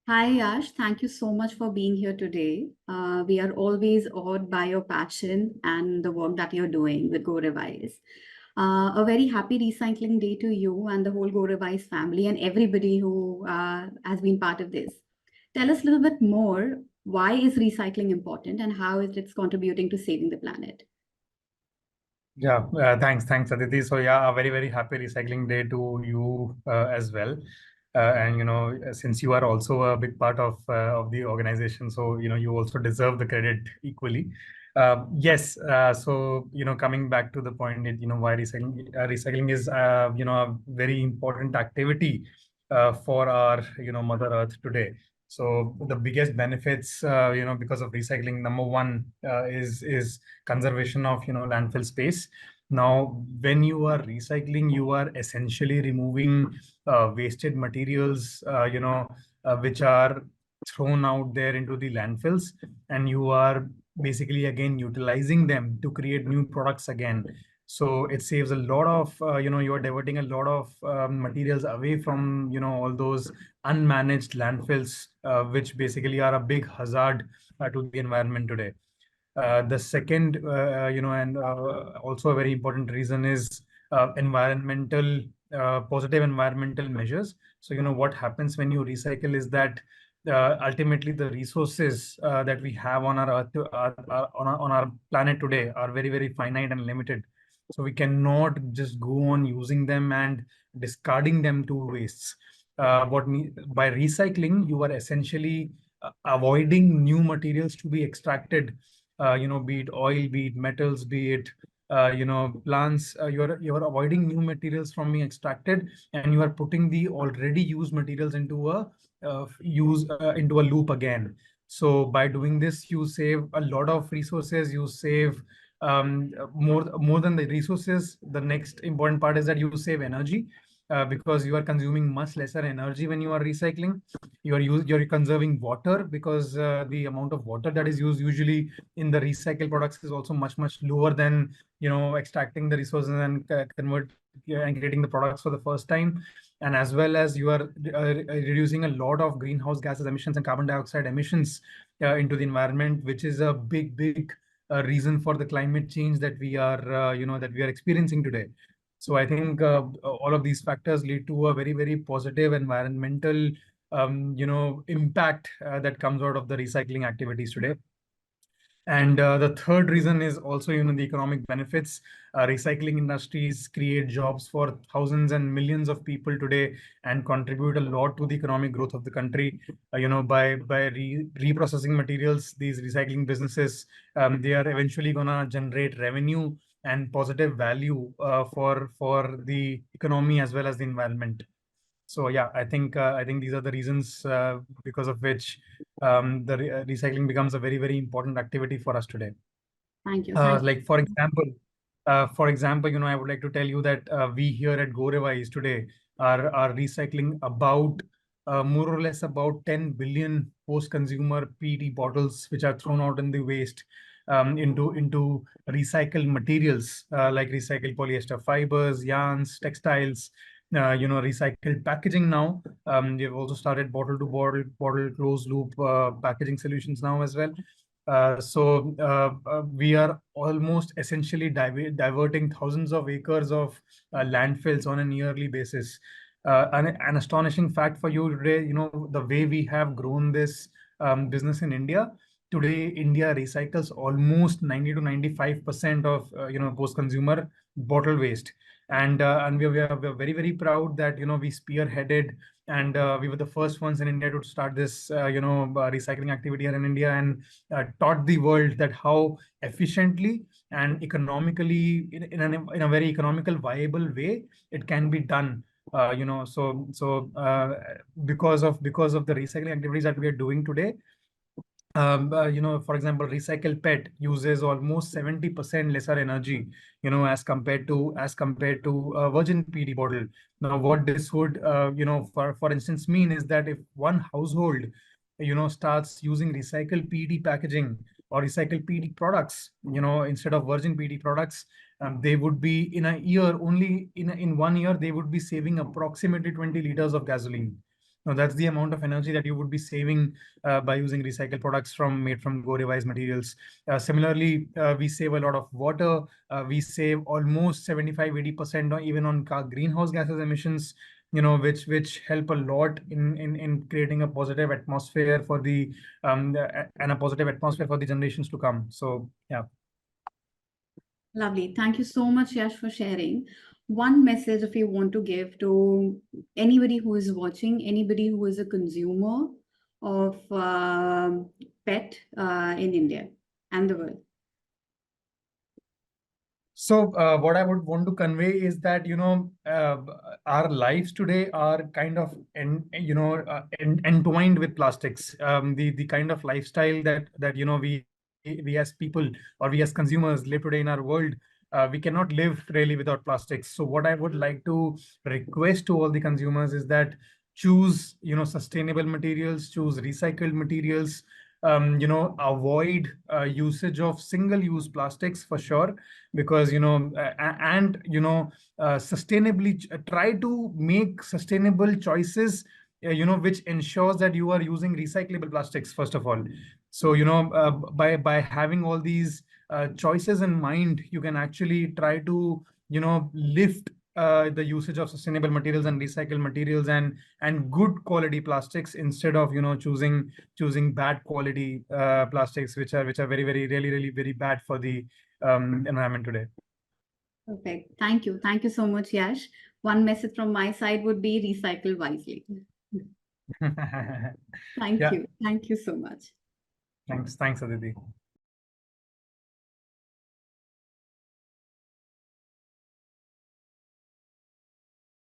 Hi, Yash. Thank you so much for being here today. We are always awed by your passion and the work that you're doing with Go Rewise. A very happy recycling day to you and the whole Go Rewise family and everybody who has been part of this. Tell us a little bit more. Why is recycling important and how is it contributing to saving the planet? Yeah, thanks, Aditi. So yeah, a very happy recycling day to you as well. And since you are also a big part of the organization, so you also deserve the credit equally. Yes. So coming back to the point, why recycling is a very important activity for our Mother Earth today. So the biggest benefits, because of recycling, number one is conservation of landfill space. Now, when you are recycling, you are essentially removing wasted materials, which are thrown out there into the landfills, and you are basically again utilizing them to create new products again. So it saves a lot of, you are diverting a lot of materials away from, all those unmanaged landfills, which basically are a big hazard to the environment today. The second, and also a very important reason is positive environmental measures. So, what happens when you recycle is that ultimately the resources that we have on our earth, on our planet today are very finite and limited. So we cannot just go on using them and discarding them to wastes. By recycling, you are essentially avoiding new materials to be extracted, be it oil, be it metals, be it plants. You're avoiding new materials from being extracted, and you are putting the already used materials into a loop again. So by doing this, you save a lot of resources. You save more than the resources. The next important part is that you save energy. Because you are consuming much lesser energy when you are recycling. You're conserving water because the amount of water that is used usually in the recycled products is also much lower than extracting the resources and convert and creating the products for the first time. And as well as you are reducing a lot of greenhouse gases emissions and carbon dioxide emissions into the environment, which is a big reason for the climate change that we are experiencing today. So I think all of these factors lead to a very positive environmental impact that comes out of the recycling activities today. And the third reason is also, the economic benefits. Recycling industries create jobs for thousands and millions of people today and contribute a lot to the economic growth of the country. By reprocessing materials, these recycling businesses, they are eventually gonna generate revenue and positive value for the economy as well as the environment. So yeah, I think these are the reasons because of which the recycling becomes a very important activity for us today. Thank you. Like for example, I would like to tell you that we here at Go Rewise today are recycling about more or less about 10 billion post-consumer PET bottles, which are thrown out in the waste, into recycled materials like recycled polyester fibers, yarns, textiles. Recycled packaging now. We've also started bottle closed loop packaging solutions now as well. So we are almost essentially diverting thousands of acres of landfills on a yearly basis. An astonishing fact for you today, the way we have grown this business in India. Today, India recycles almost 90 to 95% of post-consumer bottle waste, and we are very proud that we spearheaded, and we were the first ones in India to start this recycling activity here in India, and taught the world that how efficiently and economically, in a very economical, viable way, it can be done. Because of the recycling activities that we are doing today, for example, recycled PET uses almost 70% lesser energy, as compared to a virgin PET bottle. Now, what this would, for instance, mean is that if one household, starts using recycled PET packaging or recycled PET products, instead of virgin PET products, they would be in a year only in 1 year they would be saving approximately 20 liters of gasoline. Now that's the amount of energy that you would be saving by using recycled products from made from Go Rewise materials. Similarly, we save a lot of water. We save almost 75-80% on, even on greenhouse gases emissions. Which help a lot in creating a positive atmosphere for and a positive atmosphere for the generations to come. So yeah. Lovely. Thank you so much, Yash, for sharing. One message if you want to give to anybody who is watching, anybody who is a consumer of pet in India and the world. So what I would want to convey is that our lives today are kind of entwined with plastics. The kind of lifestyle that we as people or we as consumers live today in our world, we cannot live really without plastics. So what I would like to request to all the consumers is that choose sustainable materials, choose recycled materials. Avoid usage of single-use plastics for sure, because and sustainably try to make sustainable choices, which ensures that you are using recyclable plastics first of all. So by having all these choices in mind, you can actually try to lift the usage of sustainable materials and recycled materials and good quality plastics, instead of choosing bad quality plastics, which are very, very, really, really very bad for the environment today. Perfect. Thank you. Thank you so much, Yash. One message from my side would be recycle wisely. Thank Yeah, you. Thank you so much. thanks, Aditi.